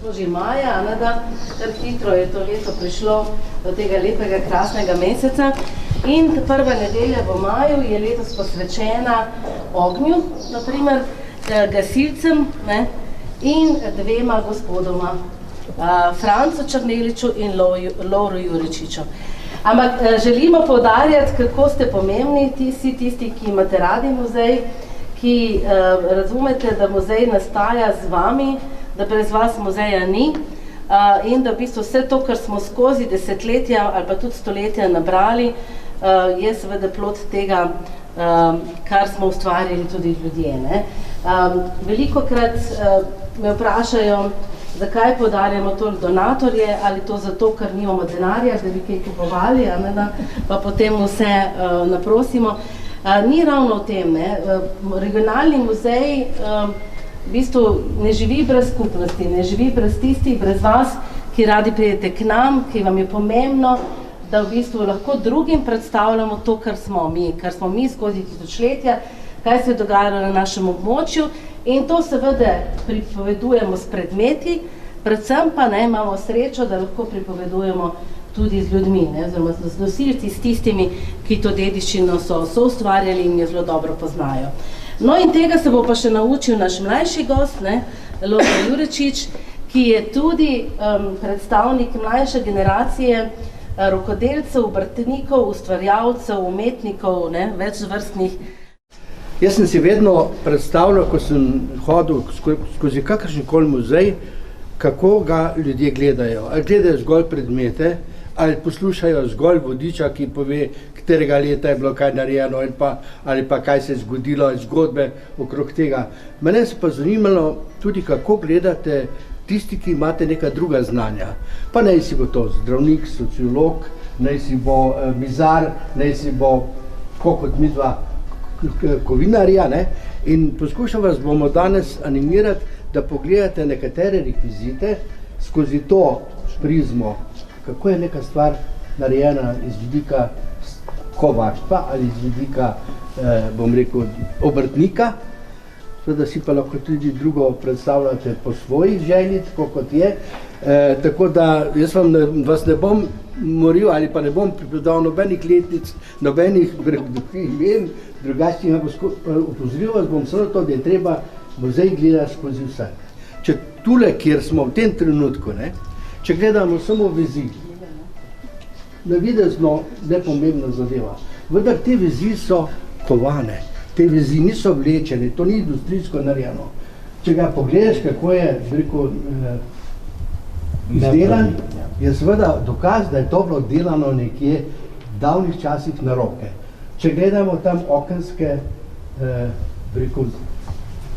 Že maja, da kar hitro je to leto prišlo do tega lepega, krasnega meseca. In prva nedelja v maju je letos posvečena ognju, naprimer gasilcem, ne, in dvema gospodoma, Francu Črneliču in Lovru Juričiču. Ampak želimo poudarjati, kako ste pomembni tisti, ki imate radi muzej, ki razumete, da muzej nastaja z vami, da brez vas muzeja ni in da v bistvu vse to, kar smo skozi desetletja ali pa tudi stoletja nabrali, je seveda plod tega, kar smo ustvarjali tudi ljudje. Ne? Velikokrat me vprašajo, zakaj poudarjamo toliko donatorje, ali to zato, ker nimamo denarja, da bi kaj kupovali, pa potem vse naprosimo. Ni ravno v tem. Ne? Regionalni muzej v bistvu ne živi brez skupnosti, ne živi brez tistih, brez vas, ki radi pridete k nam, ki vam je pomembno, da v bistvu lahko drugim predstavljamo to, kar smo mi skozi tisočletja, kaj se je dogajalo na našem območju in to seveda pripovedujemo s predmeti, predvsem pa ne, imamo srečo, da lahko pripovedujemo tudi z ljudmi, ne, oziroma z nosilci, s tistimi, ki to dediščino so ustvarjali in jo zelo dobro poznajo. No in tega se bo pa še naučil naš mlajši gost, Lovro Juričič, ki je tudi predstavnik mlajše generacije rokodelcev, obrtnikov, ustvarjalcev, umetnikov, večvrstnih. Jaz sem si vedno predstavljal, ko sem hodil skozi kakršenkoli muzej, kako ga ljudje gledajo. Ali gledajo zgolj predmete, ali poslušajo zgolj vodiča, ki pove, katerega leta je bilo kaj narejeno ali pa kaj se je zgodilo, zgodbe okrog tega. Mene se pa zanimalo tudi, kako gledate tisti, ki imate neka druga znanja. Pa naj si bo to zdravnik, sociolog, naj si bo mizar, naj si bo, kot midva, kovinarja, ne? In poskušam vas bomo danes animirati, da pogledate nekatere rekvizite skozi to prizmo, kako je neka stvar narejena iz vidika kovaštva ali iz vidika, bom rekel, obrtnika, da si pa lahko tudi drugo predstavljate po svojih želji, tako kot je. Tako da jaz vas ne bom moril ali pa ne bom pripovedal nobenih letnic, nobenih imen, drugače upozoril vas bom samo to, da je treba muzej gledati skozi vse. Če tule, kjer smo v tem trenutku, ne, če gledamo samo vezi, navidezno nepomembna zadeva, vendar te vezi so kovane, te vezi niso vlečene, to ni industrijsko narejeno. Če ga pogledaš, kako je izdelan, je seveda dokaz, da je to bilo delano nekje v davnih časih na roke. Če gledamo tam okenske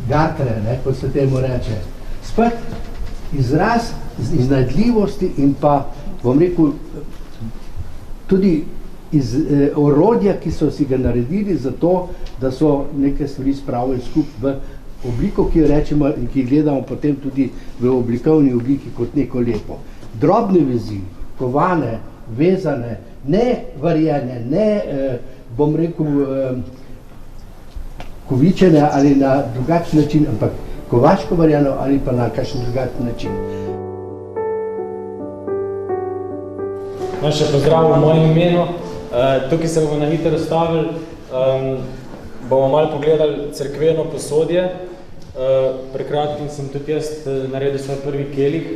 gartre, kot se temu reče, spet izraz iznajdljivosti in pa, bom rekel, tudi iz orodja, ki so si ga naredili za to, da so neke stvari spravili skupaj v obliko, ki jo rečemo in ki gledamo potem tudi v oblikovni obliki kot neko lepo. Drobne vezi, kovane, vezane, ne varjene, ne, bom rekel, kovičene ali na drugačen način, ampak kovaško varjeno ali pa na kakšen drugačen način. Še pozdrav v mojem imenu. Tukaj se bomo na hitro stavili, bomo malo pogledali cerkveno posodje. Pred kratkim sem tudi jaz naredil svoj prvi kelih.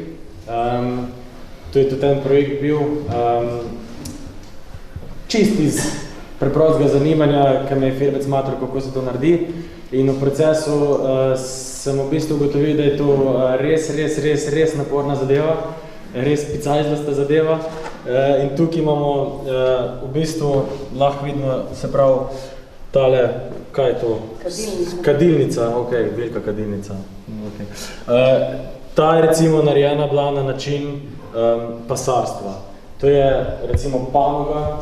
To je tudi ten projekt bil. Čist iz preprostega zanimanja, ki me je Firbec matril, kako se to naredi. In v procesu sem v bistvu ugotovil, da je to res naporna zadeva, res picajzlasta zadeva. In tukaj imamo v bistvu lahko vidno, se pravi, tale, kaj je to? Kadilnica, ok, velika kadilnica. Ta je recimo narejena bila na način pasarstva. To je recimo panoga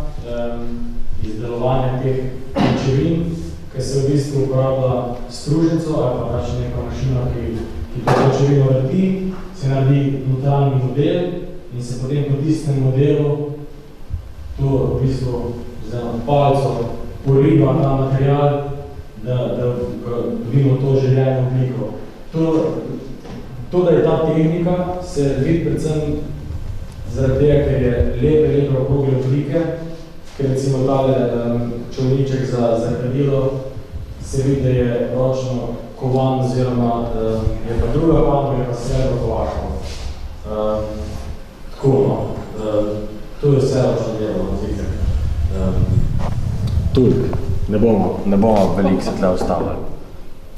izdelovanja teh končevin, ki se v bistvu uporablja stružnico ali pa pač neka mašina, ki to končevino vrti, se naredi notranji model in se potem po tistem modelu to v bistvu z eno palco poriba ta material, da dobimo to željeno obliko. To To, da je ta tehnika, se vidi predvsem zaradi tega, ker je lepe okrogle oblike, ker recimo tale čovniček za kadilo se vidi, da je ročno kovan, oziroma je pa druga panoga, je pa srebro kovaško. Tako, no. To je vse ročno delo na zikr. Toliko. Ne bomo veliko se tle ustavljali.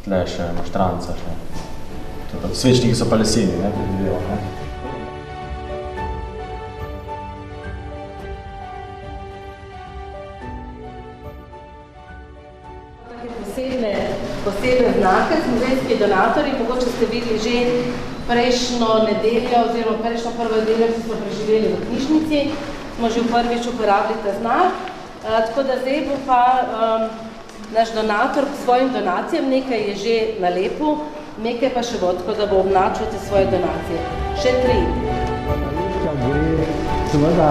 Tle še maštranca še. Svečniki so pa leseni, ne, predvidejo, ne? Posebne znake, muzejski donatorji, mogoče ste videli že prejšnjo nedeljo oziroma prejšnjo prvo nedeljo, ki smo preživeli v knjižnici, smo že prvič uporabili ta znak. Tako da zdaj bo pa naš donator k svojim donacijam, nekaj je že na lepu, nekaj pa še bo, tako da bo obnačujete svoje donacije. Še 3. Gre seveda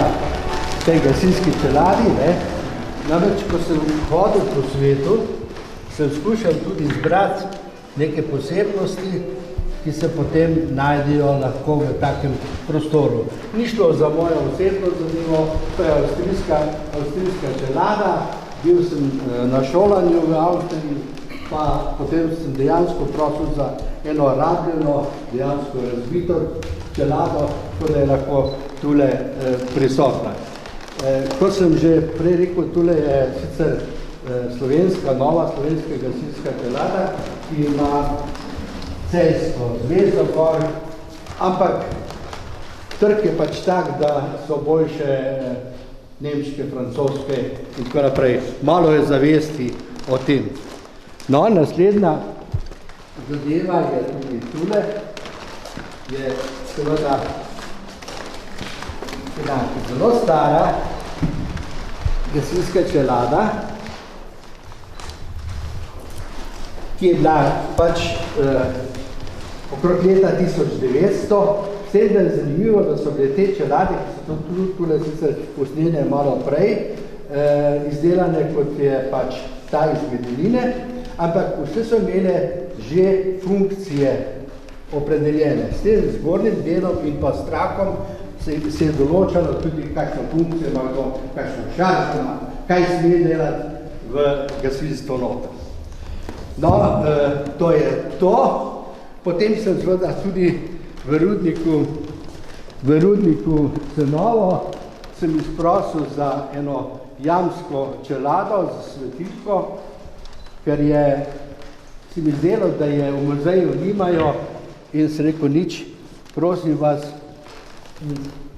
tej gasilski čeladi, ne? Namreč, ko sem hodil po svetu, sem skušal tudi izbrati neke posebnosti, ki se potem najdejo lahko v takem prostoru. Ni šlo za mojo osebno zadevo, to je avstrijska čelada, bil sem na šolanju v Avstriji, pa potem sem dejansko prosil za eno rabljeno, dejansko razbito čelado, tako da je lahko tule prisotna. Kot sem že prej rekel, tule je sicer nova slovenska gasilska čelada, ki ima celjsko zvezdo gor, ampak trg je pač tak, da so boljše nemške, francoske in tako naprej. Malo je zavesti o tem. No, naslednja zadeva je tudi tule, je seveda zelo stara gasilska čelada, ki je bila pač okrog leta 1900. Vsem je zanimivo, da so bile te čelade, ki so tudi sicer posnene malo prej, izdelane kot je pač ta iz Medeline, ampak vse so imele že funkcije opredeljene. S tem zgornjim delom in pa strakom se je določalo tudi, kakšno funkcijo ima to, kakšno šarstvo ima, kaj sme delati v gasilstvo noter. No, to je to. Potem sem seveda tudi v rudniku Cenovo sem izprosil za eno jamsko čelado za svetiško, ker si mi zdelo, da je v muzeju nimajo in sem rekel, nič, prosim vas,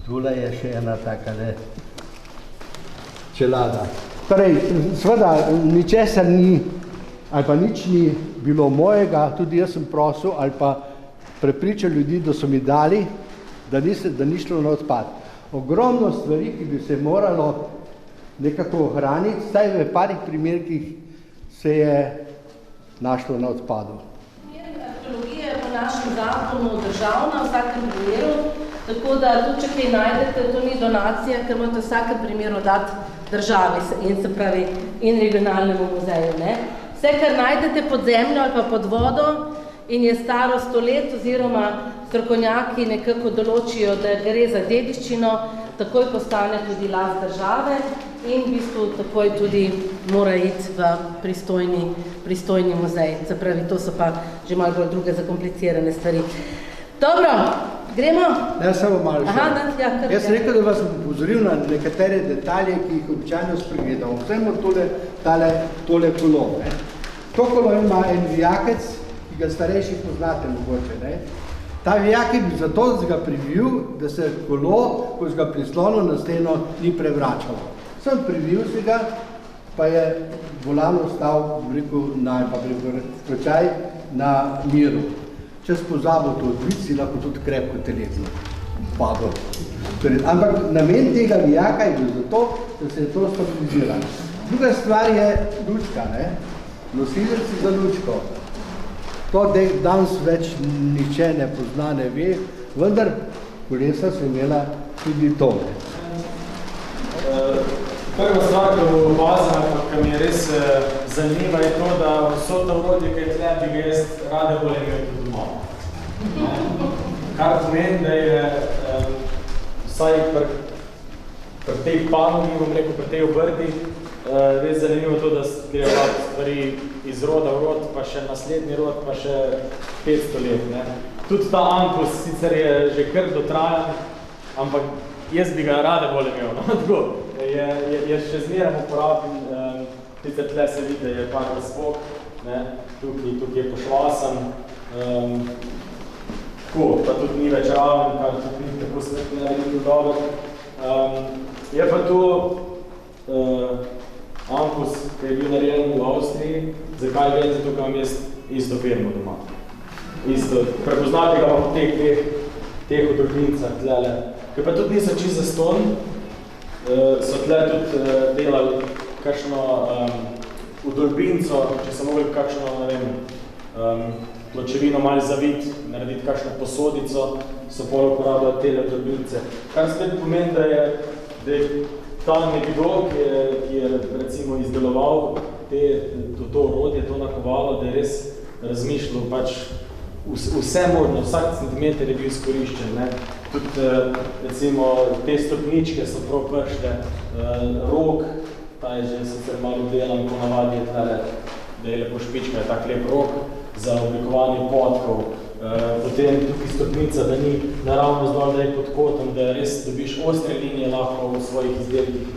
tule je še ena taka čelada. Torej, seveda, ničesar ni, ali pa nič ni bilo mojega, tudi jaz sem prosil ali pa prepričal ljudi, da so mi dali, da ni šlo na odpad. Ogromno stvari, ki bi se moralo nekako ohraniti, vsaj v parih primerkih se je našlo na odpadu. Arheologija je po našem zakonu državna v vsakem primeru, tako da tudi, če kaj najdete, to ni donacija, ker morate v vsakem primeru dati državi in se pravi in regionalnemu muzeju. Ne? Vse, kar najdete pod zemljo ali pa pod vodo in je staro 100 let oziroma strokovnjaki nekako določijo, da gre za dediščino, takoj postane tudi last države in v bistvu takoj tudi mora iti v pristojni muzej. Se pravi, to so pa že malo bolj druge zakomplicirane stvari. Dobro, gremo? Ne, samo malo še. Jaz sem rekel, da vas bom upozoril na nekatere detalje, ki jih običajno spregledamo. Vzemo tole kolo. Ne? To kolo ima en vijakec, ki ga starejši poznate mogoče. Ne? Ta vijak je bil zato, da se ga privil, da se kolo, ko se ga prislonil na steno, ni prevračalo. Sem privil se ga, pa je volan ostal na miru. Če si pozabil to odbiti, si lahko tudi krepko telesno padel. Ampak namen tega vijaka je bil zato, da se je to stabiliziralo. Druga stvar je lučka, ne? Nosilci za lučko. To danes več nihče ne pozna, ne ve, vendar kolesa so imela tudi to. Prva stvar, ki bo opazila, ki mi je res zanimiva, je to, da vso to urodje, ki je tle, bi ga jaz rade bolj imel tudi doma. Kar pomeni, da je vsaj pri tej panogi, bom rekel, pri tej obrti, res zanimivo to, da grejo stvari iz roda v rod, pa še naslednji rod, pa še 500 let. Ne. Tudi ta Ankus sicer je že kar dotrajan, ampak jaz bi ga rade bolj imel. No? Tako, je še zmeraj uporaben, sicer tle se vidi, da je par razpok, tukaj je pošvasan, tako, pa tudi ni več raven, kar tudi ni tako svetno naredil dobro. Je pa to Ankus, ki je bil narejen v Avstriji. Zakaj vem? Zato, ker imam jaz isto firmo doma. Isto, prepoznati ga po teh odrbincah tlele. Ker pa tudi niso čisto zaston, so tle tudi delali kakšno udolbinco, če so mogli kakšno, ne vem, pločevino malo zaviti, narediti kakšno posodico, so pol uporabljali tele udolbince. Kar spet pomeni, da je ta nekdo, ki je recimo izdeloval to orodje, to nakovalo, da je res razmišljal pač vse možno, vsak centimeter je bil izkoriščen. Ne? Tudi recimo te stopničke so prav pršle, rok, ta je že sicer malo delan, po navadi je tlele, da je lepo špička, je tak lep rok za oblikovanje podkov. Potem tukaj stopnica, da ni naravno zdolj, da je pod kotom, da res dobiš ostre linije lahko v svojih izdelkih.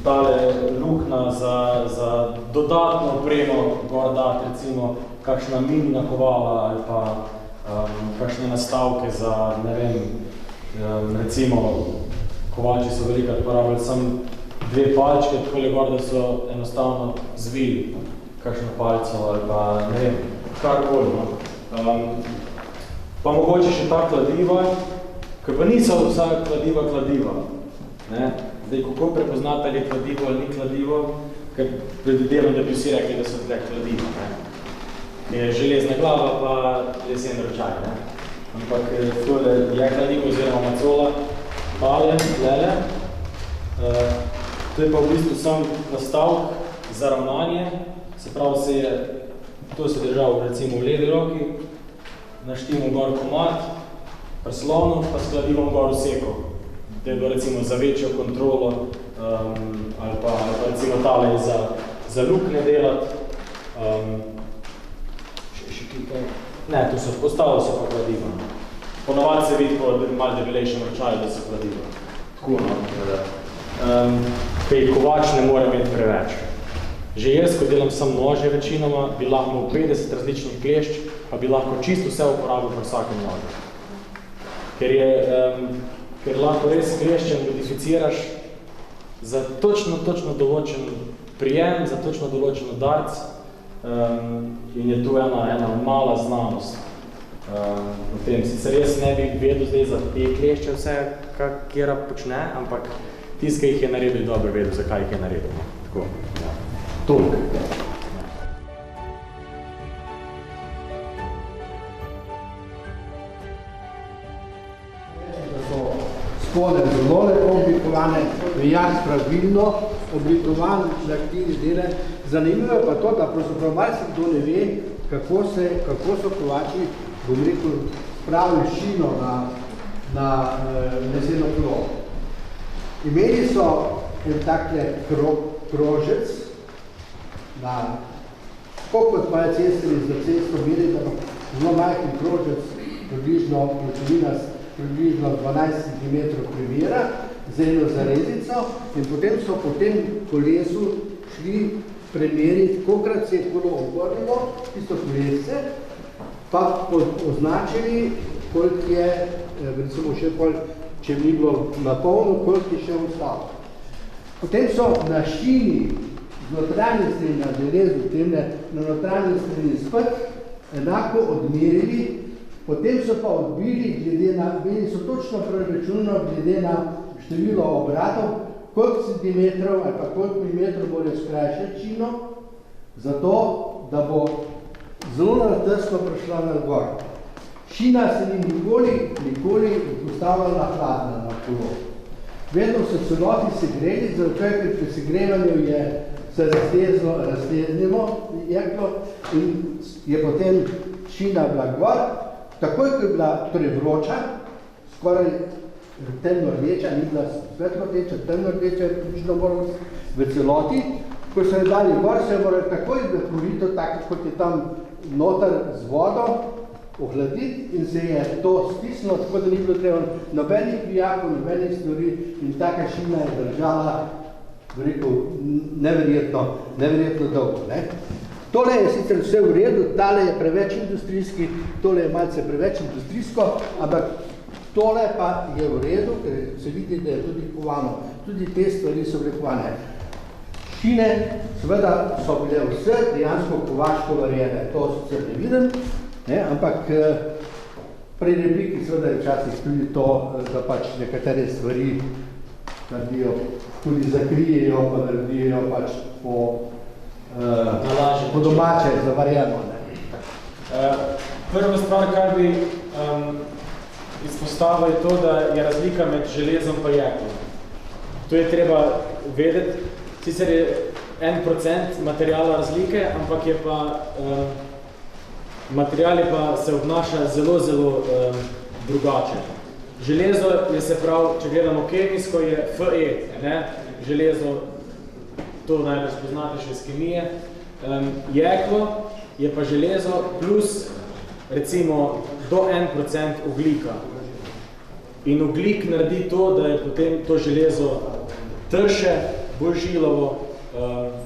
Tale lukna za dodatno opremo gor dati, recimo kakšna mini nakovala ali pa kakšne nastavke za, ne vem, recimo kovači so velikrat porabljali samo 2 palčke, takole gor, da so enostavno zvili kakšno palco ali pa, ne vem, karkoli. No. Pa mogoče še ta kladiva, ker pa niso vsa kladiva. Ne? Zdaj, kako prepoznati, ali je kladivo ali ni kladivo, ker predvidevam, da bi vsi rekli, da so tle kladiva. Ne? Je železna glava pa lesen ročaj. Ne? Ampak tole je kladivo oziroma macola, tale, tlele. To je pa v bistvu sam nastavk za ravnanje, se pravi, to se držal recimo v levi roki, naštimo gor komad, prslonu, pa s kladivom gor vseko, da je bilo recimo za večjo kontrolo, ali pa recimo tale za lukne delati. Ne, tu so postavili so pa kladiva. Ponovadi se vidi po malo debelejšem ročaju, da so kladiva. Tako, no, kaj kovač ne more imeti preveč. Že jaz, ko delam sam nože večinoma, bi lahko 50 različnih klešč, pa bi lahko čisto vse uporabil pri vsakem nožu. Ker lahko res kleščen modificiraš za točno določen prijem, za točno določen udarc, in je tu ena mala znanost. Potem sicer jaz ne bi vedel zdaj za te klešče vse, kjera počne, ampak tist, ki jih je naredil, dobro vedel, zakaj jih je naredil. Tako, ja. Toliko. Da so spode zelo lepo oblikovane, vejak pravilno oblikovan na ktiri dele. Zanimivo je pa to, da pravzaprav marsikdo ne ve, kako so kovači, bom rekel, spravili šino na leseno kolo. Imeli so en takle krožec, kot pa je cestili za cesto meri, da zelo majhen krožec, približno 12 cm premjera, z eno zarezico, in potem so po tem kolesu šli premeriti, kolikrat se je kolo obrnilo, tisto kolesce, pa označili, koliko je, recimo še če ni bilo na polno, koliko je še ostalo. Potem so na šini z notranji strani na železu, na notranji strani spet enako odmerili, potem so pa odbili, bili so točno preračunano glede na število obratov, koliko centimetrov ali pa koliko milimetrov morajo skrajšati šino, zato da bo zelo tesno prišla na gor. Šina se ni nikoli postavljala hladna na kolo. Vedno so celoti segreli, zato ker pri segrevanju se razteznilo jeklo in je potem šina bila gor, takoj, ko je bila torej vroča, skoraj temno rdeča, ni bila svetlo rdeča, temno rdeča, približno moralo v celoti, ko so jo dali gor, se je moralo takoj korito, tako kot je tam noter z vodo, ohladiti in se je to stisnilo, tako da ni bilo treba nobenih vijakov, nobenih stvari in taka šina je držala, rekel, neverjetno dolgo. Ne? Tole je sicer vse v redu, tale je preveč industrijski, tole je malce preveč industrijsko, ampak tole pa je v redu, ker se vidi, da je tudi kovano. Tudi te stvari so bile kovane. Šine, seveda, so bile vse dejansko kovaško varjene, to sicer ne vidim, ne, ampak pri repliki seveda je včasih tudi to, da pač nekatere stvari naredijo, tudi zakrijejo, pa naredijo pač po domače zavarjeno. Prva stvar, kar bi izpostavil, je to, da je razlika med železom pa jeklom. To je treba vedeti, sicer je 1% materijala razlike, ampak je pa materiali pa se obnaša zelo, zelo drugače. Železo je se prav, če gledamo kemijsko, je Fe, ne? Železo, to najbolj spoznate še iz kemije. Jeklo je pa železo plus recimo do 1% oglika. In oglik naredi to, da je potem to železo trše, bolj žilavo,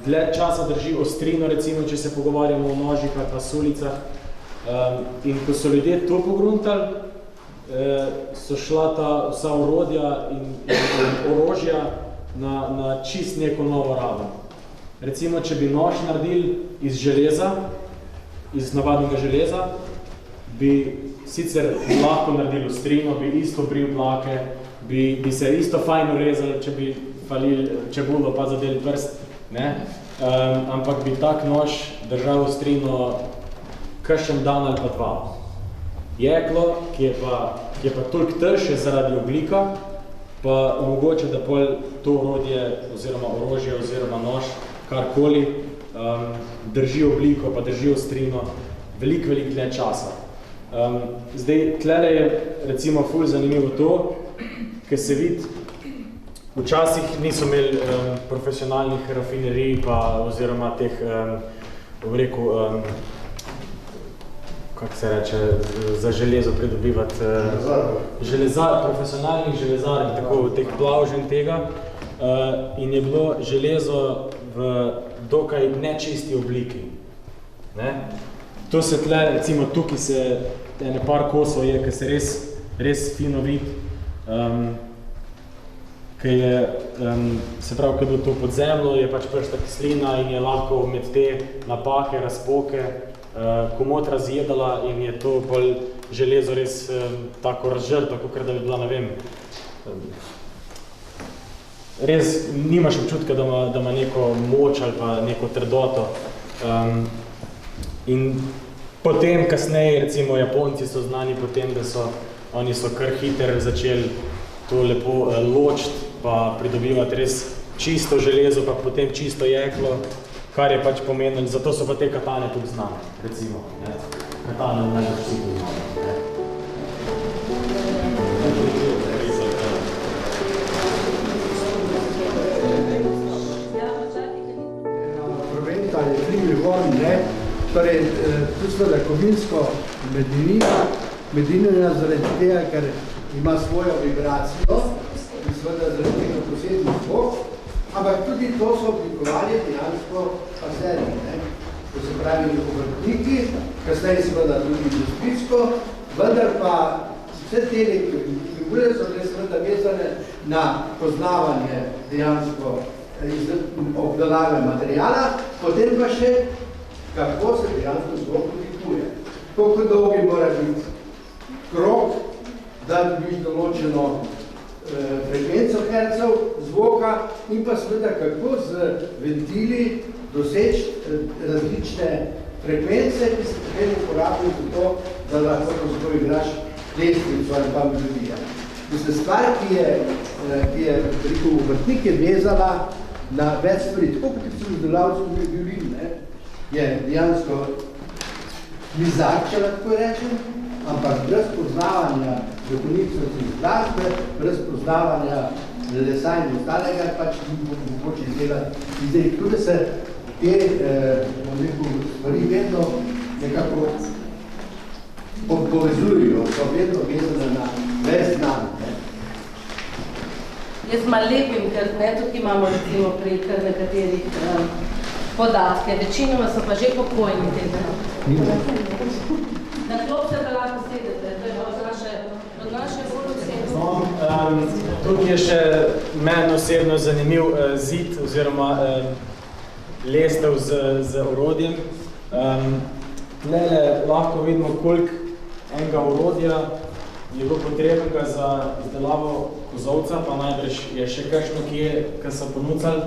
dlje časa drži ostrino, recimo, če se pogovarjamo o nožih ali pa sulicah. In ko so ljudje to pogruntali, so šla ta vsa orodja in orožja na čist neko novo raven. Recimo, če bi nož naredili iz železa, iz navadnega železa, bi sicer lahko naredili ostrino, bi isto bril dlake, bi se isto fajn urezali, če bi falili čebulo pa zadeli prst, ne? Ampak bi tak nož držal ostrino kakšen dan ali pa dva. Jeklo, ki je pa toliko trše zaradi oglika, pa omogoča, da pol to orodje oziroma orožje oziroma nož, karkoli, drži obliko, pa drži ostrino veliko dlje časa. Zdaj, tlele je recimo ful zanimivo to, ker se vidi, včasih niso imeli profesionalnih rafinerij pa oziroma teh, kako se reče, za železo pridobivati profesionalnih železarjev, tako teh plavžen tega. In je bilo železo v dokaj nečisti obliki. Ne? To se tle, recimo tukaj se ene par kosov je, ker se res fino vidi, ker je, se pravi, ker je bilo to pod zemljo, je pač pršta kislina in je lahko med te napake, razpoke, komot razjedala in je to bolj železo res tako razžrto, kakor da bi bila, ne vem, res nimaš občutka, da ima neko moč ali pa neko trdoto. In potem, kasneje, recimo, Japonci so znani potem, da oni so kar hiter začeli to lepo ločiti pa pridobivati res čisto železo, pa potem čisto jeklo, kar je pač pomenilo, zato so pa te katane tudi znane, recimo. Ne? Katane najbolj vsi tudi znane. Proventa je krivi vorn, ne? Torej, tu seveda kovinsko medinina zaradi tega, ker ima svojo vibracijo in seveda zaradi tega posebno zvok, ampak tudi to so oblikovali dejansko paseri, ne? To se pravi obrtniki, kasneje seveda tudi industrijsko, vendar pa vse te figure so seveda vezane na poznavanje dejansko obdelave materijala, potem pa še kako se dejansko zvok oblikuje. Koliko dolgi mora biti krog, da bi določeno frekvenco hercev zvoka in pa seveda kako z ventili doseči različne frekvence, ki se potem uporabljajo za to, da lahko tako igraš lestvico ali pa melodija. Mislim, stvar, ki je vrtnik je vezala na več stvari, tako kot so izdelavci violin, je dejansko mizar, če lahko rečem, ampak brez poznavanja zakonitosti glasbe, brez poznavanja lesa in ostalega, pač ni mogoče izdelati. Zdaj, tudi se te stvari vedno nekako povezujejo, so vedno vezane na ves znam. Jaz malo lepim, ker tukaj imamo recimo pri kar nekaterih podatke, večinoma so pa že pokojni tega. Na klop se da lahko sedete, to je od naše bolj osebno. Tukaj je še meni osebno zanimiv zid oziroma lestev z orodjem. Tlele lahko vidimo, koliko enega orodja je bilo potrebnega za izdelavo kozovca, pa najbrž je še kakšno kje, ki so ponucali,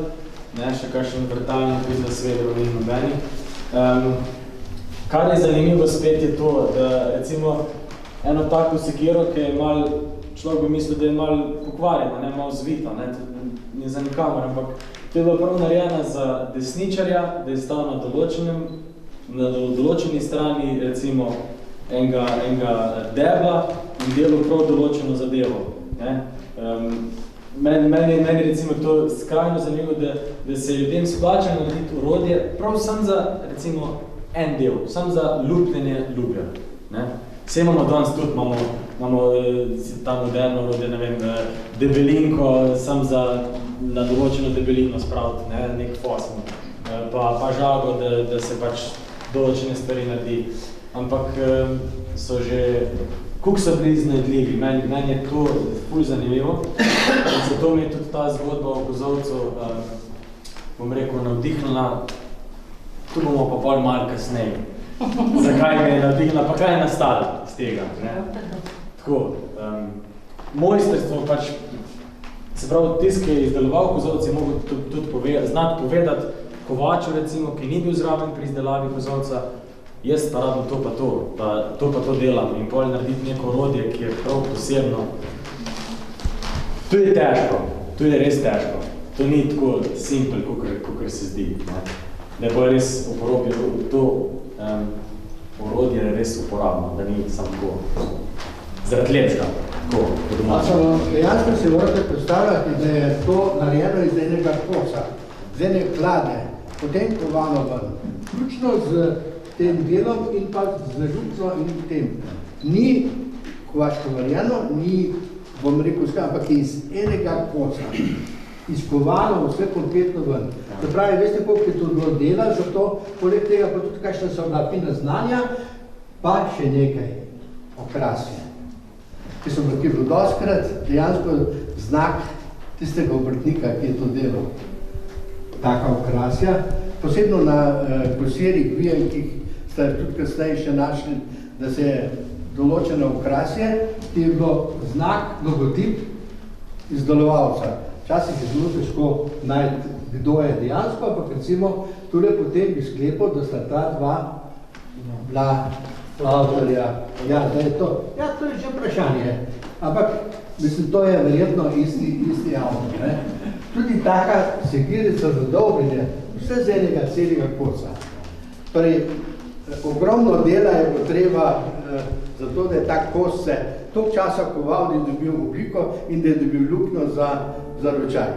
še kakšen vrtalni, tudi za svedro ni nobeni. Kar je zanimivo spet je to, da recimo eno tako sekiro, ki je malo, človek bi mislil, da je malo pokvarjena, malo zvita, ni za nikamor, ampak to je bilo prav narejena za desničarja, da je stal na določeni strani recimo enega debla in delo prav določeno zadevo. Meni recimo to skrajno zanimivo, da se ljudem splača narediti orodje prav sam za recimo en del, sam za lupljenje lubja. Vse imamo danes tudi, imamo ta moderno orodje, ne vem, debelinko, sam za na določeno debelino spraviti, nek fosmo, pa žago, da se pač določene stvari naredi. Ampak so že, koliko so bili iznajdljivi, meni je to ful zanimivo, in zato mi je tudi ta zgodba o kozovcu, bom rekel, navdihnila, tu bomo pa pol malo kasneje. Zakaj me je navdihnila, pa kaj je nastalo iz tega. Tako, mojstrstvo pač, se pravi, tist, ki je izdeloval kozovce, je mogel tudi znati povedati kovaču, recimo, ki ni bil zraven pri izdelavi kozovca, jaz pa rabim to pa to delam in pol narediti neko orodje, ki je prav posebno. To je težko, to je res težko. To ni tako simpel, kakor se zdi. Da je pa res to orodje res uporabno, da ni samo tako zaradi lepška. Dejansko si morate predstavljati, da je to narejeno iz enega kosa, z ene klade, potem kovano ven, vključno z tem delom in pa z župco in tem. Ni kovačko varjeno, ni, bom rekel, ampak iz enega kosa, izkovano vse kompletno ven. Se pravi, veste, koliko je to bilo dela, zato poleg tega pa tudi kakšna so fina znanja, pa še nekaj okrasje. Ki so bilo dostkrat dejansko znak tistega obrtnika, ki je to delal. Taka okrasja, posebno na kosirih, vijenkih, ste tudi kasneje še našli, da se je določeno okrasje, ki je bilo znak, logotip izdelovalca. Včasih je zelo težko najti, kdo je dejansko, ampak recimo tule potem bi sklepal, da sta ta dva bila avtorja. Ja, da je to. Ja, to je že vprašanje. Ampak, mislim, to je verjetno isti avtor. Ne? Tudi taka sekirica za dolbenje, vse z enega celega kosa. Torej, ogromno dela je potreba za to, da je ta kos se toliko časa koval, da je dobil obliko in da je dobil luknjo za ročaj.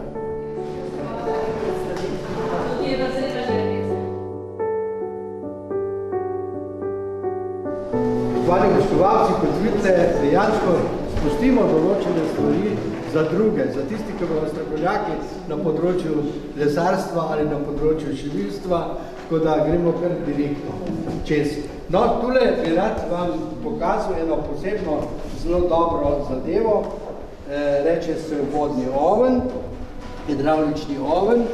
Spoštovani gostovalci, kot vidite, dejansko spustimo določene stvari za druge, za tisti, ki bodo strokovnjaki na področju lesarstva ali na področju šivilstva, tako da gremo kar direktno čez. No, tule bi rad vam pokazal eno posebno zelo dobro zadevo, reče se vodni oven, hidravlični oven.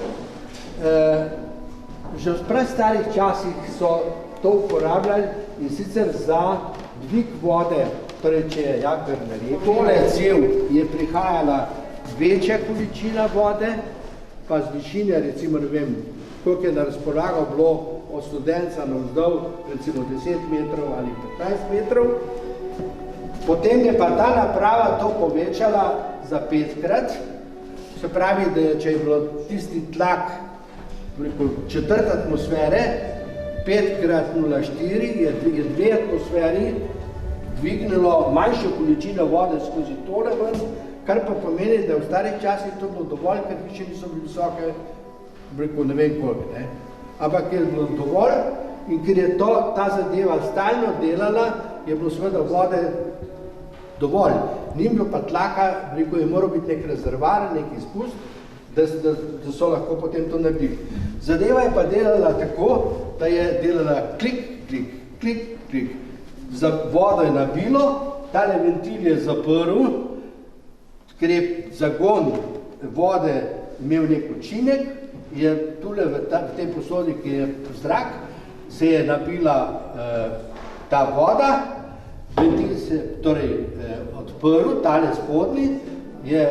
Že v prestarih časih so to uporabljali in sicer za dvig vode, torej če je jakar naredil. Tole cev je prihajala večja količina vode, pa z višine, recimo, ne vem, koliko je na razpolago bilo od Studenca navzdol, recimo 10 metrov ali 15 metrov. Potem je pa ta naprava to povečala za 5-krat, se pravi, da če je bilo tisti tlak četrt atmosfere, 5 krat 0,4 je 2 atmosferi, dvignilo manjšo količino vode skozi tole ven, kar pa pomeni, da v starih časih to bilo dovolj, ker hiše niso bili visoke, rekel, ne vem koliko, ne. Ampak je bilo dovolj in ker je ta zadeva stalno delala, je bilo seveda vode dovolj. Ni bilo pa tlaka, rekel, je moral biti nek rezervar, nek izpust, da so lahko potem to naredili. Zadeva je pa delala tako, da je delala klik, klik, klik, klik. Za vodo je nabilo, tale ventil je zaprl, ker je zagon vode imel nek učinek, je tule v tej posodi, ki je zrak, se je nabila ta voda, ventil se torej odprl, tale spodnji, je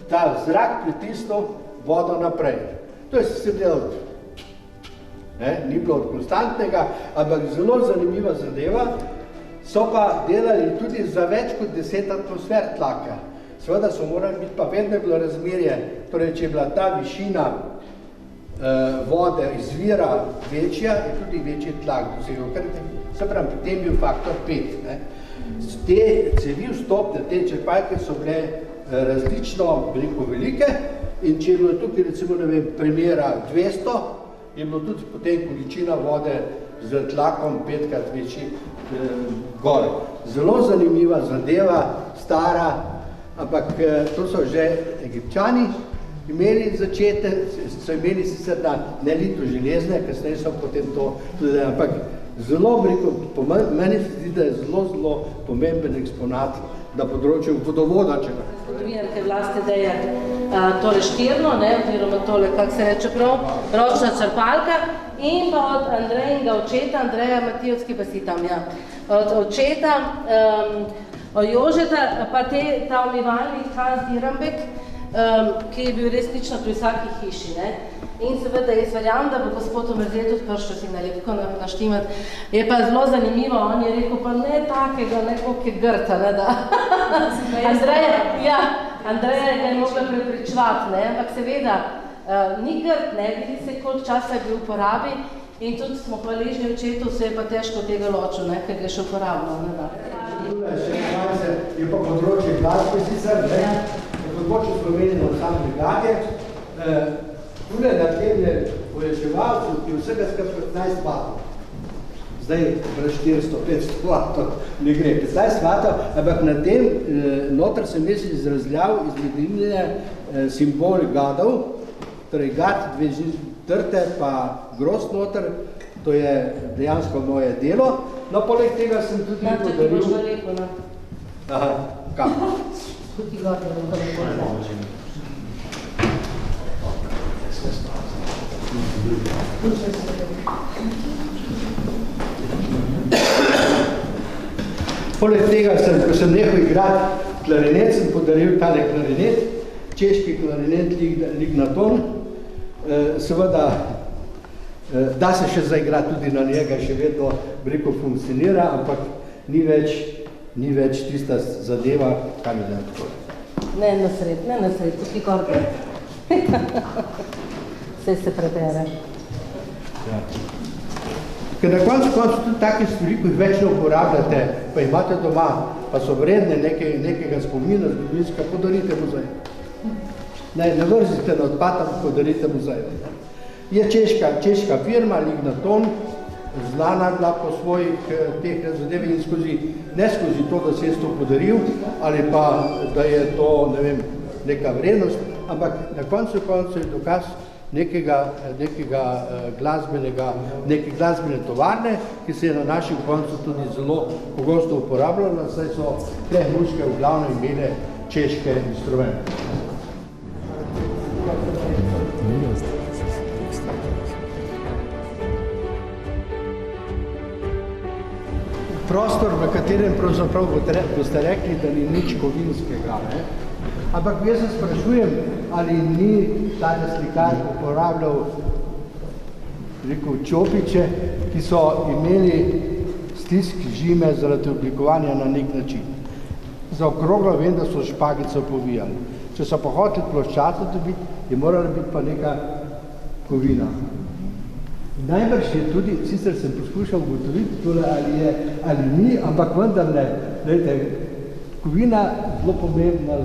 ta zrak pritisnil vodo naprej. To je se delal, ni bilo od konstantnega, ampak zelo zanimiva zadeva. So pa delali tudi za več kot 10 atmosfer tlaka. Seveda so morali biti, pa vedno je bilo razmerje, torej če je bila ta višina vode izvira večja, je tudi večji tlak dosegel. Se pravi, pri tem je bil faktor 5. Te cevi vstopne, te črpalke so bile različno veliko velike in če je bilo tukaj recimo, ne vem, premjera 200, je bilo tudi potem količina vode z tlakom 5-krat večji gor. Zelo zanimiva zadeva, stara, ampak to so že Egipčani imeli začete, so imeli sicer na nelito železne, kasneje so potem to tudi, ampak zelo veliko, meni se zdi, da je zelo pomemben eksponat na področju vodovoda, če ga. Zgodovinarke Vlaste Deja, tole štirno, oziroma tole, kako se reče prav, ročna črpalka in pa od Andrejnega očeta, Andreja Matijovski pa si tam, ja. Od očeta, od Jožeta, pa ta umivalnik Hans Dirambek, ki je bil resnično pri vsaki hiši, ne. In seveda jaz verjamem, da bo gospod Omerzet tudi prišel si nalepko naštimati. Je pa zelo zanimivo, on je rekel, pa ne takega, ne koliko je grta, ne da. Andreja ga je mogla prepričevati, ne, ampak seveda ni grt, ne, vidi se, koliko časa je bil v uporabi in tudi smo hvaležni očetu, se je pa težko tega ločil, ne, ker ga je še uporabljal, ne da. Je pa področje glasbe sicer, ne, področje Slovenije na sam brigade, tule na tem poješevalcu, ki vsega skrb 15 vatov. Zdaj brez 400-500 vatov ne gre. 15 vatov, ampak na tem noter sem jaz izrazljal izledinjenje simbol gadov, torej gad, dve trte pa grost noter, to je dejansko moje delo. No, poleg tega sem tudi podaril... Če ti boš ga lepo, no. Aha, kam? Tudi gada, da bo lepo. Poleg tega, ko sem nehal igrati klarinet, sem podaril tale klarinet, češki klarinet Lignaton. Seveda, da se še zaigrati tudi na njega, še vedno veliko funkcionira, ampak ni več tista zadeva, kam je tako. Ne na sred, tukaj korke. Vse se prebere. Ja. Ker na koncu tudi take stvari, ko jih več ne uporabljate, pa imate doma, pa so vredne nekega spomina zgodovinska, podarite muzej. Ne vrzite na odpad, ampak podarite muzej. Je češka firma Lignaton, znana bila po svojih teh zadev in ne skozi to, da se je to podaril, ali pa, da je to, ne vem, neka vrednost, ampak na koncu je dokaz neke glasbene tovarne, ki se je na našem koncu tudi zelo pogosto uporabljala, saj so te muške v glavno imele češke instrumente. Prostor, v katerem pravzaprav boste rekli, da ni nič kovinskega, ne? Ampak jaz se sprašujem, ali ni tale slikar uporabljal čopiče, ki so imeli stisk žime zaradi oblikovanja na nek način. Za okroglo vem, da so špagico povijali. Če so pa hoteli ploščato dobiti, je morala biti pa neka kovina. Najbrž je tudi, sicer sem poskušal ugotoviti tole, ali ni, ampak vendarle, gledajte, kovina zelo pomembna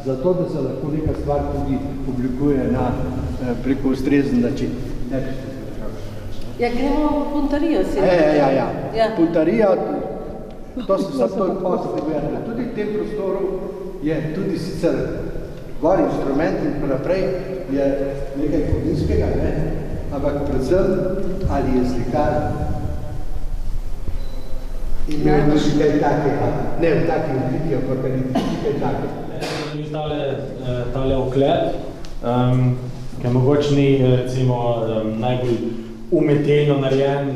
za to, da se lahko neka stvar tudi oblikuje preko ustrezen način. Ja, gremo v puntarijo si. Ja. Puntarija, to se sad to postavljeno. Tudi v tem prostoru je tudi sicer gor instrument in naprej je nekaj kovinskega, ne? Ampak predvsem, ali je slikar imel tudi kaj takega, ne v takih obliki, ampak ali kaj takega. Tale oklep, ki mogoče ni recimo najbolj umetelno narejen,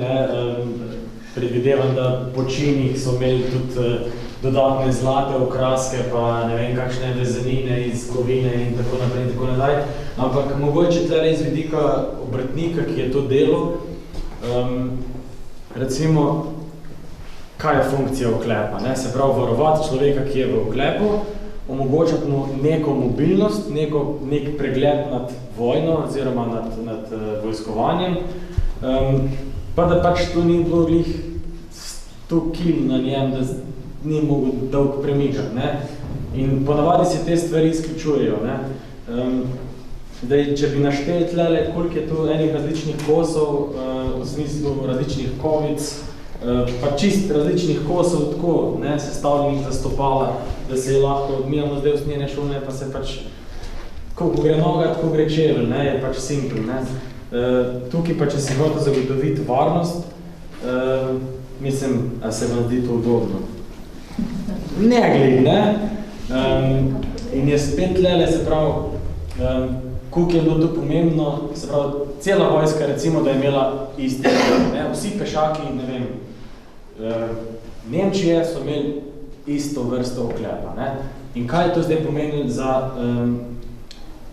predvidevam, da po činih so imeli tudi dodatne zlate okraske, pa ne vem kakšne vezenine iz kovine in tako naprej in tako naprej. Ampak mogoče tle iz vidika obrtnika, ki je to delo, recimo, kaj je funkcija oklepa? Ne? Se pravi, varovati človeka, ki je v oklepu, omogočati mu neko mobilnost, nek pregled nad vojno oziroma nad vojskovanjem, pa da pač to ni bilo glih 100 kil na njem, da ni mogel dolg premikati. Ne? In ponavadi se te stvari izključujejo. Ne? Če bi našteli tlele, koliko je tu enih različnih kosov, v smislu različnih kovic, pa čist različnih kosov tako, ne, sestavljenih za stopala, da se je lahko odmijamo zdaj v snjene šune, pa se pač, ko gre noga, tako gre čevelj, ne, je pač simpel. Ne. Tukaj pa, če si hotel zagotoviti varnost, mislim, a se vam zdi to udobno. Ne gled, ne. In je spet tlele, se pravi, koliko je bilo to pomembno, se pravi, cela vojska, recimo, da je imela isti, ne, vsi pešaki, ne vem, Nemčije so imeli isto vrsto oklepa, ne. In kaj je to zdaj pomenilo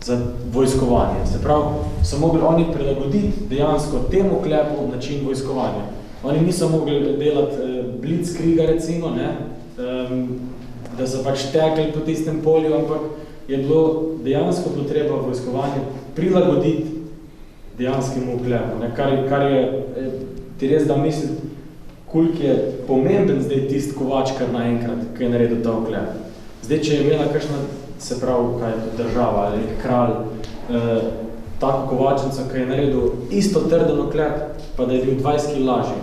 za vojskovanje? Se pravi, so mogli oni prilagoditi dejansko temu oklepu način vojskovanja. Oni niso mogli delati blitzkriega, recimo, ne, da so pač tekli po tistem polju, ampak je bilo dejansko treba vojskovanje prilagoditi dejanskemu oklepu, ne, kar je ti res da misliti, koliko je pomemben zdaj tist kovač, kar naenkrat, ki je naredil ta oklep. Zdaj, če je imela kakšna, se pravi, kaj je to država ali kralj, tako kovačnico, ki je naredil isto trden oklep, pa da je bil 20 kg lažji.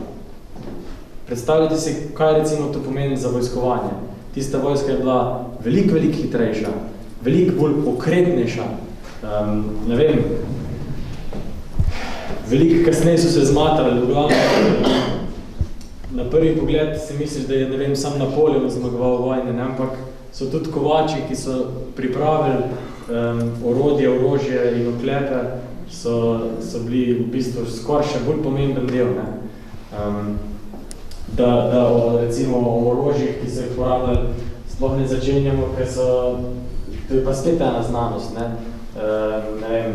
Predstavljajte si, kaj recimo to pomeni za vojskovanje. Tista vojska je bila veliko hitrejša, veliko bolj okretnejša, ne vem, veliko kasneje so se zmatrali, v glavnem, na prvi pogled si misliš, da je, ne vem, sam Napoleon zmagoval vojne, ne? Ampak so tudi kovači, ki so pripravili orodje, orožje in oklepe, so bili v bistvu skoraj še bolj pomemben del, ne? Da recimo o orožjih, ki so jih uporabljali, sploh ne začenjamo, ker to je pa spet ena znanost, ne? Ne vem,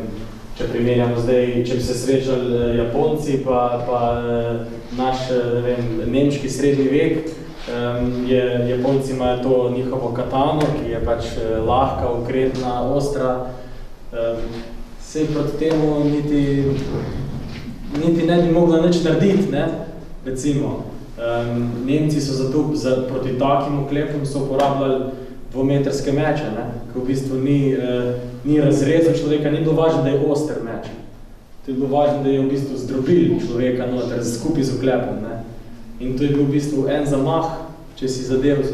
če primerjamo zdaj, če bi se srečali Japonci, pa naš, ne vem, nemški srednji vek, Japonci imajo to njihovo katano, ki je pač lahka, okretna, ostra, se proti temu niti ne bi mogla nič narediti, ne, recimo. Nemci so zato proti takim oklepom so uporabljali dvometrske meče, ne, ki v bistvu ni razrezal človeka, ni bilo važno, da je oster meč. To je bilo važno, da je v bistvu zdrobil človeka noter skupaj z oklepom, ne. In to je bil v bistvu en zamah, če si zadev,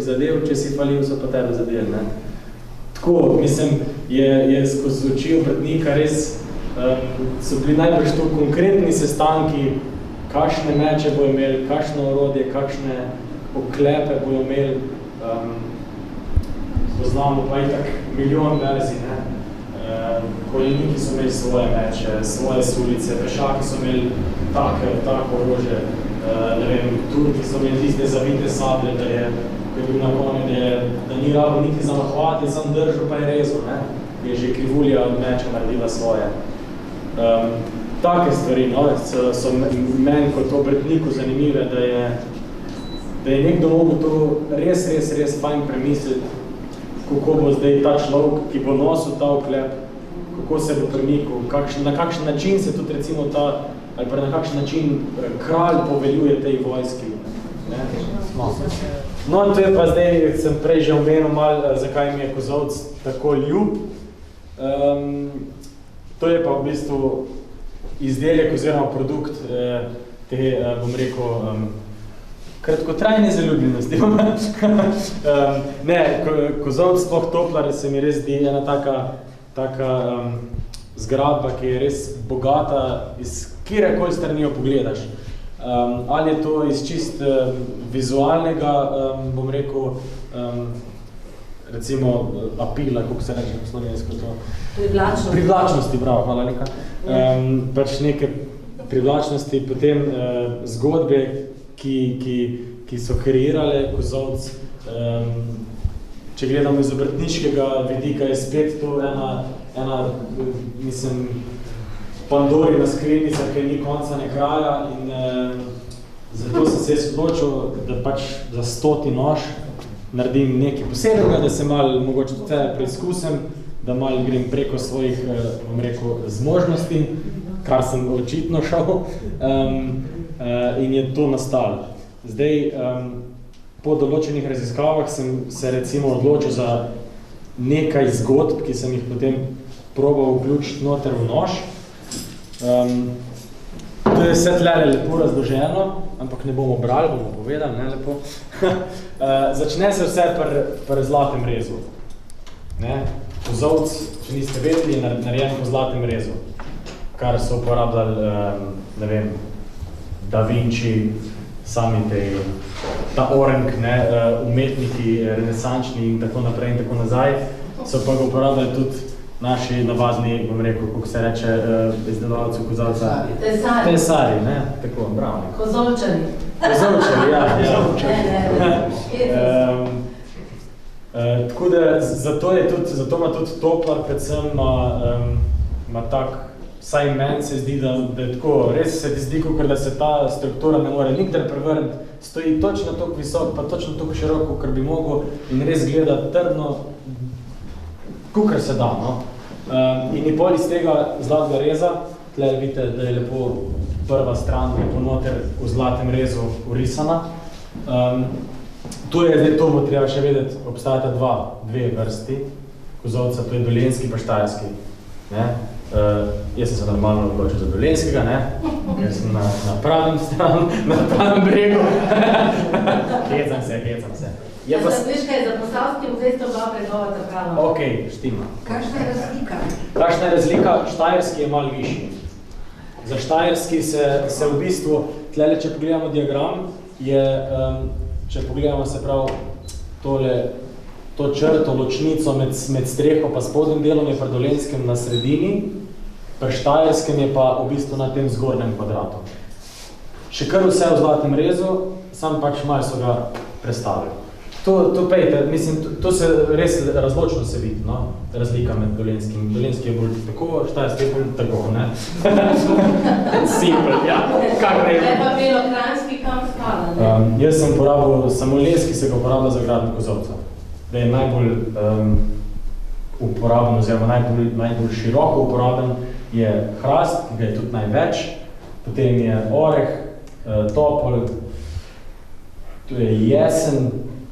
če si falil, so pa tebe zadeli, ne. Tako, mislim, je skozi oči obrtnika res, so bili najbrž to konkretni sestanki, kakšne meče bojo imeli, kakšno orodje, kakšne oklepe bojo imeli, poznamo pa itak milijon verzij, ne. Koljeniki so imeli svoje meče, svoje sulice, pešaki so imeli tako orožje, ne vem, Turki so imeli tiste zavite sablje, da je bil na konju, da ni rabo niti zamahvati, sam držal pa je rezal, ne. Je že krivulja od meča naredila svoje. Take stvari, no, so meni kot obrtniku zanimive, da je nekdo mogel to res fajn premisliti, kako bo zdaj ta človek, ki bo nosil ta oklep, kako se bo premikal, na kakšen način se tudi recimo ta ali pa na kakšen način kralj poveljuje tej vojski. Ne? No, to je pa zdaj, sem prej že omenil malo, zakaj mi je kozolc tako ljub. To je pa v bistvu izdelek oziroma produkt te, bom rekel, kratkotrajne zaljubljenosti. Ne, kozolc sploh Toplar se mi res zdi ena taka zgradba, ki je res bogata, iz kjerekoli strani jo pogledaš. Ali je to iz čist vizualnega, bom rekel, recimo apila, kako se reče po slovensko to? Privlačnosti. Privlačnosti, bravo, hvala leka. Pač neke privlačnosti, potem zgodbe, ki so kreirale kozolc. Če gledamo iz obrtniškega vidika, je spet to ena mislim, Pandorina skrinjica, ki ni konca ne kraja in zato sem se odločil, da pač za 100. nož naredim nekaj posebnega, da se malo mogoče preizkusim, da malo grem preko svojih, bom rekel, zmožnosti, kar sem očitno šel in je to nastalo. Zdaj, po določenih raziskavah sem se recimo odločil za nekaj zgodb, ki sem jih potem probal vključiti noter v nož. To je vse tlele lepo razloženo, ampak ne bomo brali, bomo povedali, ne lepo. Začne se vse pri zlatem rezu. Kozolc, če niste vedeli, je narejen po zlatem rezu, kar so uporabljali, ne vem, Da Vinci, sami ta Orang, umetniki, renesančni in tako naprej in tako nazaj, so pa ga uporabljali tudi naši navazni, bom rekel, kako se reče, izdelovalci kozolca. Tesari. Tesari, ne? Tako, bravo. Kozolčari. Kozolčari, ja. Tako da, zato ima tudi Toplar, predvsem ima tak, vsaj meni se zdi, da je tako, res se ti zdi, da se ta struktura ne more nikdar prevrniti, stoji točno toliko visok, pa točno toliko široko, kar bi mogel in res gleda trdno, kakor se da, no. In je pol iz tega zlatega reza, tle vidite, da je lepo prva stran lepo noter v zlatem rezu urisana. To je, zdaj to bo treba še vedeti, obstajata dve vrsti kozolca, to je dolenjski pa štajerski. Jaz sem se normalno odločil za dolenjskega, ker sem na pravem stranu, na pravem bregu. Hecam se. Jaz sem sliška je za Posavski muzej sto dva pregovata prava. Ok, štima. Kakšna je razlika? Kakšna je razlika? Štajerski je malo višji. Za štajerski se v bistvu, tlele, če pogledamo diagram, je, če pogledamo se prav to črto, ločnico med streho pa spodnjim delom je pri dolenjskem na sredini, pri štajerskem je pa v bistvu na tem zgornjem kvadratu. Še kar vse v zlatem rezu, sam pač malo so ga prestavili. To pejte, mislim, to se res razločno se vidi, no, razlika med dolenjskim. Dolenjski je bolj tako, štajerski je bolj tako, ne? Simple, ja, kak ne? Je pa belokranjski kam spada, ne? Jaz sem uporabil samo les, ki se ga uporablja za gradnjo kozolca. Da je najbolj uporaben, oziroma najbolj široko uporaben je hrast, ki ga je tudi največ, potem je oreh, topol, tu je jesen,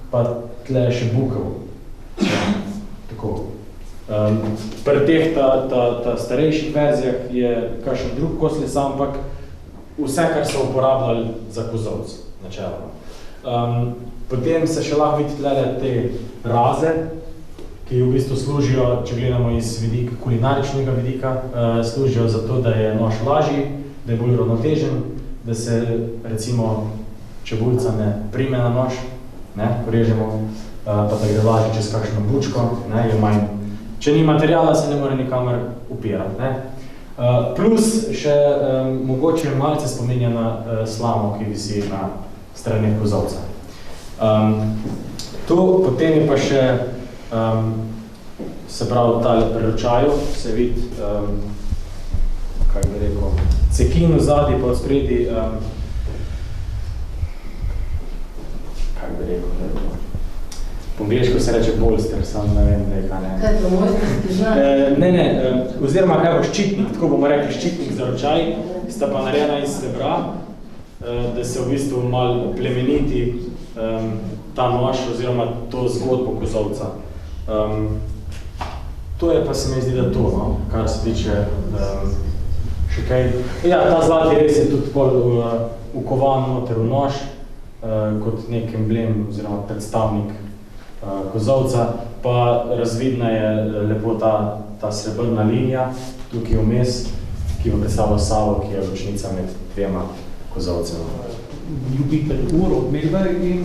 pa tle še bukev. Tako. Pri teh ta starejših verzijah je kakšen drug kos lesa, ampak vse, kar so uporabljali za kozolc, načeloma. Potem se še lahko vidi tle te raze, ki v bistvu služijo, če gledamo iz vidika, kulinaričnega vidika, služijo za to, da je nož lažji, da je bolj ravnotežen, da se recimo čebulca ne prime na nož, ko režemo, pa da gre lažje čez kakšno bučko, je manj. Če ni materijala, se ne more nikamor upirati. Plus še mogoče malce spominja na slamo, ki visi na strani kozolca. Tu potem je pa še, se pravi, tale pri ročaju, se vidi, kako bi rekel, cekin v zadnji pa v spredi, kako bi rekel, Po angliško se reče bolster, sam ne vem, kaj ne. Kaj je to mojsterski znak? Oziroma kaj bo ščitnik, tako bomo rekli ščitnik za ročaj, sta pa narejena iz srebra, da se v bistvu malo plemeniti ta nož oziroma to zgodbo kozovca. To je pa se mi zdi, da to, no, kar se tiče še kaj. Ja, ta zlati res je tudi bolj ukovan noter v nož, kot nek emblem oziroma predstavnik kozovca, pa razvidna je lepo ta srebrna linija, tukaj vmes, ki bo predstavlja Savo, ki je ločnica med dvema kozovcema. Ljubitelj ur odmedaj in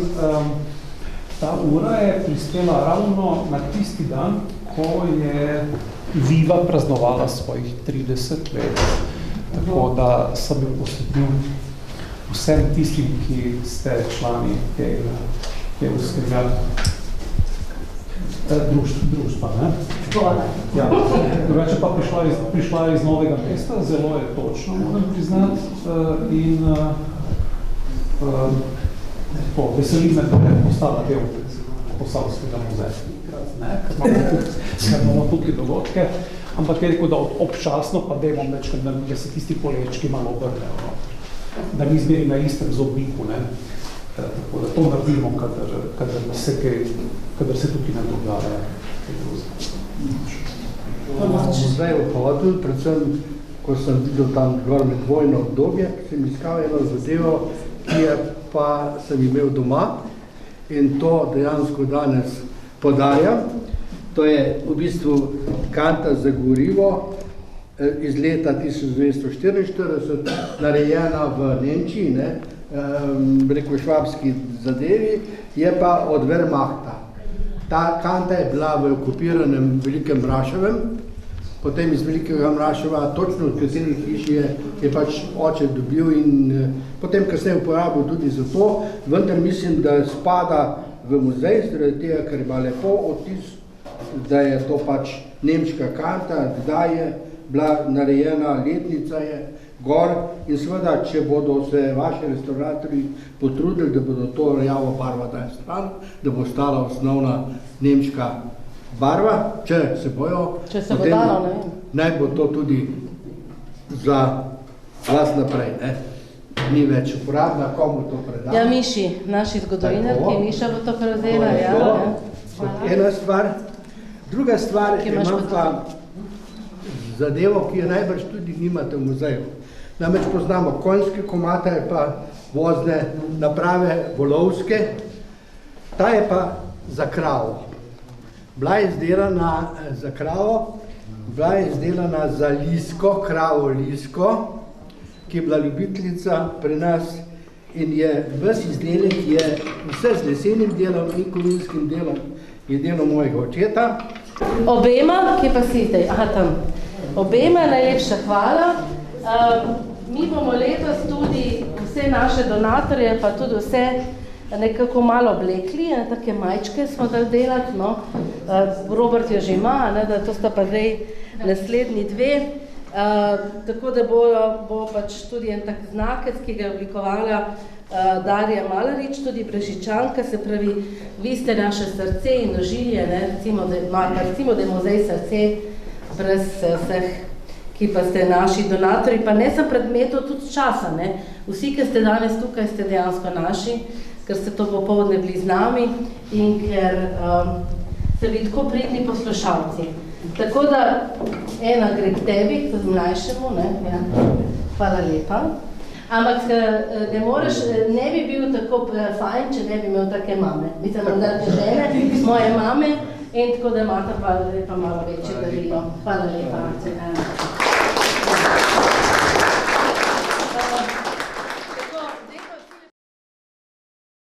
ta ura je prispela ravno na tisti dan, ko je Viva praznovala svojih 30 let. Tako da sem jo posvetil vsem tistim, ki ste člani tega društva, ne? Ja. Drugače pa prišla iz Novega mesta, zelo je točno, moram priznati, in veseli me, da je postala del Posavskega muzeja, ker imamo tukaj dogodke, ampak je rekel, da občasno pa dejmo več, da se tisti polečki malo obrnejo, da ni zmeri na istem zobniku, ne? Tako da to naredimo, kadar se tukaj ne dogaja. Zdaj v hodu, predvsem, ko sem videl tam gor med vojno obdobje, sem iskal eno zadevo, ki je pa sem imel doma in to dejansko danes podarjam. To je v bistvu kanta za gorivo iz leta 1944, narejena v Nemčiji, ne, rekel švabski zadevi, je pa od Wehrmachta. Ta kanta je bila v okupiranem Velikem Mraševem, potem iz Velikega Mraševa, točno v kateri hiši je pač oče dobil in potem kasneje uporabil tudi za to, vendar mislim, da spada v muzej, zaradi tega, ker ima lepo odtis, da je to pač nemška kanta, kdaj je bila narejena, letnica je gor in seveda, če bodo se vaši restauratorji potrudili, da bodo to rjavo barva dali stran, da bo ostala osnovna nemška barva, če se bojo, naj bo to tudi za vas naprej, ne? Ni več uporabna, komu to predam. Ja, Miši, naši zgodovinarki, Miša bo to prevzela, ja. Ena stvar. Druga stvar, imam pa zadevo, ki jo najbrž tudi nimate v muzeju. Namreč poznamo konjske komate, pa vozne naprave volovske. Ta je pa za kravo. Bila je izdelana za kravo, bila je izdelana za lisko, kravo lisko, ki je bila ljubiteljica pri nas in je ves izdelek, je vse z lesenim delom in kovinskim delom, je delo mojega očeta. Obema, ki pa si zdaj, tam. Obema najlepša hvala. Mi bomo letos tudi vse naše donatorje, pa tudi vse nekako malo oblekli, take majčke smo dali delati, no. Robert jo že ima, ne, da to sta pa zdaj naslednji dve. Tako da bo pač tudi en tak znakec, ki ga je oblikovala Darja Malarič, tudi Brežičanka, se pravi, vi ste naše srce in ožilje, ne, recimo, da je muzej srce brez vseh, ki pa ste naši donatorji, pa ne sem predmetov tudi časa, ne. Vsi, ki ste danes tukaj, ste dejansko naši, ker ste to popoldne bili z nami in ker ste bili tako pridni poslušalci. Tako da ena gre k tebi, k mlajšemu, ne, ja. Hvala lepa. Ampak ne bi bil tako fajn, če ne bi imel take mame. Mislim, da te žene, moje mame, in tako da imate pa malo večje darilo. Hvala lepa.